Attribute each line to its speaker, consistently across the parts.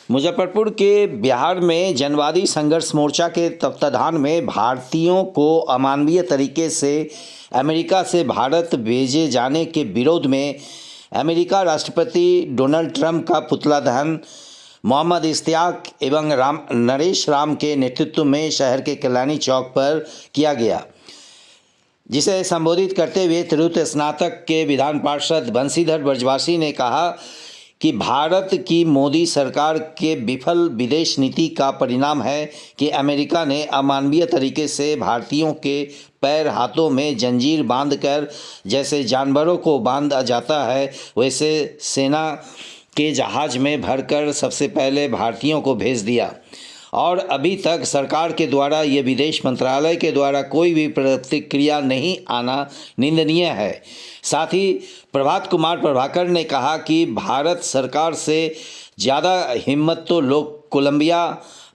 Speaker 1: मुजफ्फरपुर के बिहार में जनवादी संघर्ष मोर्चा के तत्वाधान में भारतीयों को अमानवीय तरीके से अमेरिका से भारत भेजे जाने के विरोध में अमेरिका राष्ट्रपति डोनाल्ड ट्रंप का पुतला दहन मोहम्मद इश्तियाक एवं नरेश राम के नेतृत्व में शहर के कल्याणी चौक पर किया गया, जिसे संबोधित करते हुए तिरहुत स्नातक के विधान पार्षद बंशीधर ब्रजवासी ने कहा कि भारत की मोदी सरकार के विफल विदेश नीति का परिणाम है कि अमेरिका ने अमानवीय तरीके से भारतीयों के पैर हाथों में जंजीर बांधकर जैसे जानवरों को बांधा जाता है वैसे सेना के जहाज़ में भरकर सबसे पहले भारतीयों को भेज दिया और अभी तक सरकार के द्वारा ये विदेश मंत्रालय के द्वारा कोई भी प्रतिक्रिया नहीं आना निंदनीय है। साथ ही प्रभात कुमार प्रभाकर ने कहा कि भारत सरकार से ज़्यादा हिम्मत तो लोग कोलंबिया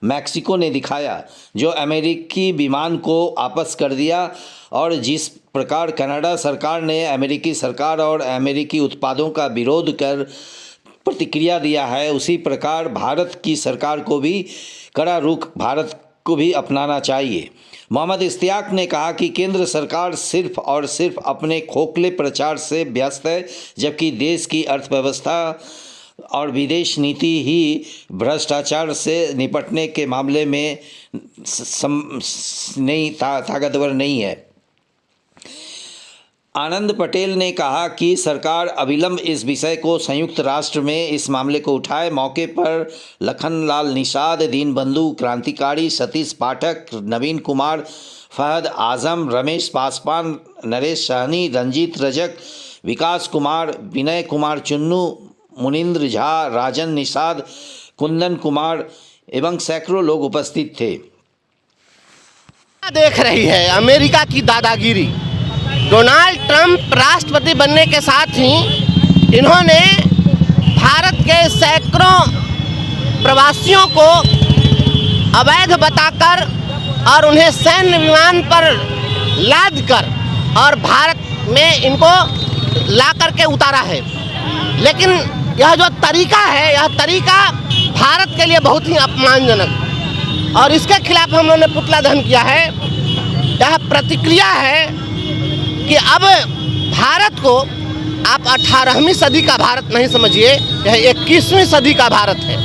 Speaker 1: मैक्सिको ने दिखाया, जो अमेरिकी विमान को वापस कर दिया, और जिस प्रकार कनाडा सरकार ने अमेरिकी सरकार और अमेरिकी उत्पादों का विरोध कर प्रतिक्रिया दिया है, उसी प्रकार भारत की सरकार को भी कड़ा रुख भारत को भी अपनाना चाहिए। मोहम्मद इश्तियाक ने कहा कि केंद्र सरकार सिर्फ और सिर्फ अपने खोखले प्रचार से व्यस्त है, जबकि देश की अर्थव्यवस्था और विदेश नीति ही भ्रष्टाचार से निपटने के मामले में ताकतवर नहीं है। आनंद पटेल ने कहा कि सरकार अविलंब इस विषय को संयुक्त राष्ट्र में इस मामले को उठाए। मौके पर लखनलाल निषाद, दीनबंधु क्रांतिकारी, सतीश पाठक, नवीन कुमार, फहद आजम, रमेश पासवान, नरेश सहनी, रंजीत रजक, विकास कुमार, विनय कुमार चुन्नू, मुनिंद्र झा, राजन निषाद, कुंदन कुमार एवं सैकड़ों लोग उपस्थित थे।
Speaker 2: देख रही है अमेरिका की दादागिरी। डोनाल्ड ट्रंप राष्ट्रपति बनने के साथ ही इन्होंने भारत के सैकड़ों प्रवासियों को अवैध बताकर और उन्हें सैन्य विमान पर लादकर और भारत में इनको ला करके उतारा है। लेकिन यह जो तरीका है, यह तरीका भारत के लिए बहुत ही अपमानजनक, और इसके खिलाफ हम लोगों ने पुतला दहन किया है। यह प्रतिक्रिया है कि अब भारत को आप 18वीं सदी का भारत नहीं समझिए, यह 21वीं सदी का भारत है।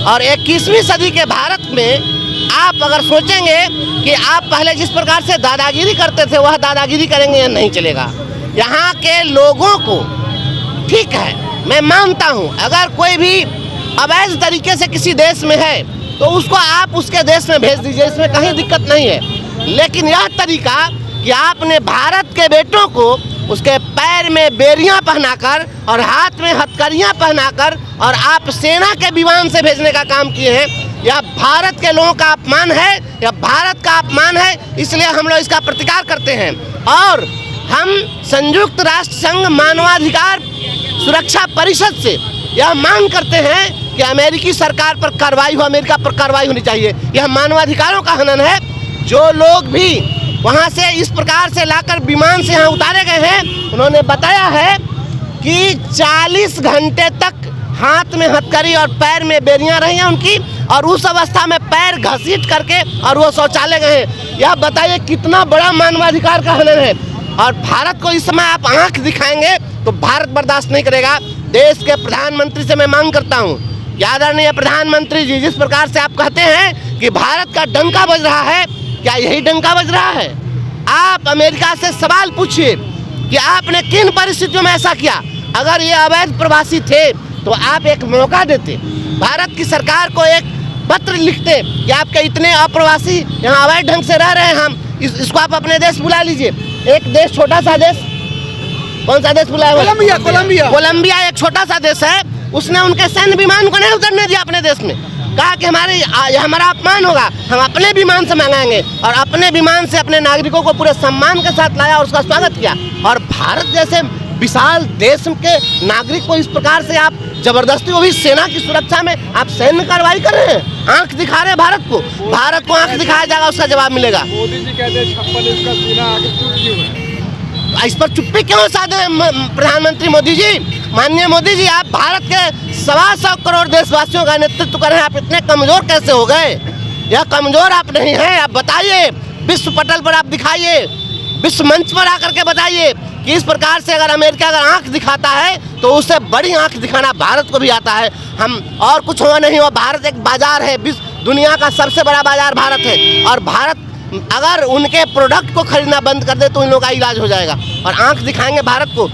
Speaker 2: और 21वीं सदी के भारत में आप अगर सोचेंगे कि आप पहले जिस प्रकार से दादागिरी करते थे वह दादागिरी करेंगे, यह नहीं चलेगा। यहाँ के लोगों को, ठीक है, मैं मानता हूँ अगर कोई भी अवैध तरीके से किसी देश में है तो उसको आप उसके देश में भेज दीजिए, इसमें कहीं दिक्कत नहीं है। लेकिन यह तरीका कि आपने भारत के बेटों को उसके पैर में बेरियां पहनाकर और हाथ में हथकड़ियां पहनाकर और आप सेना के विमान से भेजने का काम किए हैं, यह भारत के लोगों का अपमान है, यह भारत का अपमान है। इसलिए हम लोग इसका प्रतिकार करते हैं और हम संयुक्त राष्ट्र संघ मानवाधिकार सुरक्षा परिषद से यह मांग करते हैं कि अमेरिकी सरकार पर कार्रवाई हो, अमेरिका पर कार्रवाई होनी चाहिए। यह मानवाधिकारों का हनन है। जो लोग भी वहाँ से इस प्रकार से लाकर विमान से यहाँ उतारे गए हैं, उन्होंने बताया है कि 40 घंटे तक हाथ में हथकड़ी और पैर में बेरियां रही हैं उनकी, और उस अवस्था में पैर घसीट करके और वो शौचालय गए हैं। यह बताइए कितना बड़ा मानवाधिकार का हनन है। और भारत को इस समय आप आंख दिखाएंगे तो भारत बर्दाश्त नहीं करेगा। देश के प्रधानमंत्री से मैं मांग करता हूँ, आदरणीय प्रधानमंत्री जी, जिस प्रकार से आप कहते हैं कि भारत का डंका बज रहा है, क्या यही डंका बज रहा है? आप अमेरिका से सवाल पूछिए कि आपने किन परिस्थितियों में ऐसा किया। अगर ये अवैध प्रवासी थे तो आप एक मौका देते, भारत की सरकार को एक पत्र लिखते कि आपके इतने अप्रवासी यहाँ अवैध ढंग से रह रहे हैं, हम इसको आप अपने देश बुला लीजिए। एक देश, छोटा सा देश, कौन सा देश बुलाया? कोलंबिया एक छोटा सा देश है, उसने उनके सैन्य विमान को नहीं उतरने दिया अपने देश में। कहा कि हमारा अपमान होगा, हम अपने विमान से मंगाएंगे, और अपने विमान से अपने नागरिकों को पूरे सम्मान के साथ लाया और उसका स्वागत किया। और भारत जैसे विशाल देश के नागरिक को इस प्रकार से आप जबरदस्ती, वो भी सेना की सुरक्षा में, आप सैन्य कार्रवाई कर रहे हैं, आंख दिखा रहे हैं भारत को। भारत को आंख दिखाया जाएगा, उसका जवाब मिलेगा।
Speaker 3: मोदी जी कहते हैं 56 इंच का सीना, आगे चुप क्यों है?
Speaker 2: इस पर चुप्पी क्यों साधे प्रधानमंत्री मोदी जी? माननीय मोदी जी, आप भारत के 125 करोड़ देशवासियों का नेतृत्व कर रहे हैं, आप इतने कमजोर कैसे हो गए? यह कमजोर आप नहीं हैं, आप बताइए, विश्व पटल पर आप दिखाइए, विश्व मंच पर आकर के बताइए कि इस प्रकार से अगर अमेरिका अगर आंख दिखाता है तो उससे बड़ी आंख दिखाना भारत को भी आता है। हम और कुछ हुआ नहीं हुआ, भारत एक बाजार है, दुनिया का सबसे बड़ा बाजार भारत है, और भारत अगर उनके प्रोडक्ट को खरीदना बंद कर दे तो इन लोगों का इलाज हो जाएगा और आंख दिखाएंगे भारत को।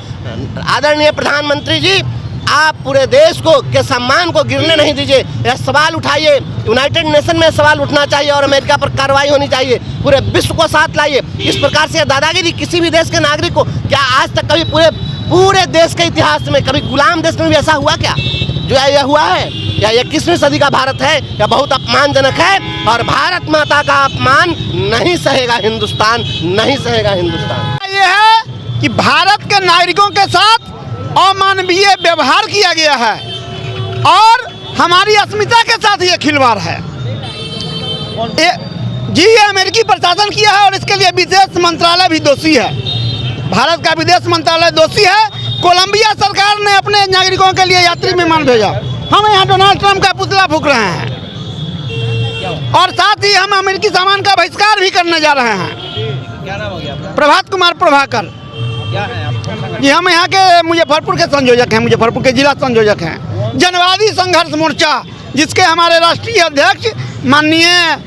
Speaker 2: आदरणीय प्रधानमंत्री जी, आप पूरे देश को के सम्मान को गिरने नहीं दीजिए, यह सवाल उठाइए, यूनाइटेड नेशन में सवाल उठना चाहिए और अमेरिका पर कार्रवाई होनी चाहिए, पूरे विश्व को साथ लाइए। इस प्रकार से दादागिरी किसी भी देश के नागरिक को, क्या आज तक कभी पूरे देश के इतिहास में कभी गुलाम देश में भी ऐसा हुआ क्या जो यह हुआ है? या 21वीं सदी का भारत है, यह बहुत अपमानजनक है और भारत माता का अपमान नहीं सहेगा हिंदुस्तान, नहीं सहेगा हिंदुस्तान।
Speaker 3: ये है कि भारत के नागरिकों के साथ अमानवीय व्यवहार किया गया है और हमारी अस्मिता के साथ ये खिलवाड़ है। ये अमेरिकी प्रशासन किया है और इसके लिए विदेश मंत्रालय भी दोषी है। भारत का विदेश मंत्रालय दोषी है। कोलंबिया सरकार ने अपने नागरिकों के लिए यात्री विमान भेजा, हम यहाँ डोनाल्ड ट्रंप का पुतला फूंक रहे हैं और साथ ही हम अमेरिकी सामान का बहिष्कार भी करने जा रहे हैं।
Speaker 4: क्या नाम हो गया आपका?
Speaker 3: प्रभात कुमार प्रभाकर
Speaker 4: क्या है आप?
Speaker 3: जी, हम यहाँ के मुजफ्फरपुर के संयोजक हैं, मुजफ्फरपुर के जिला संयोजक हैं। जनवादी संघर्ष मोर्चा, जिसके हमारे राष्ट्रीय अध्यक्ष माननीय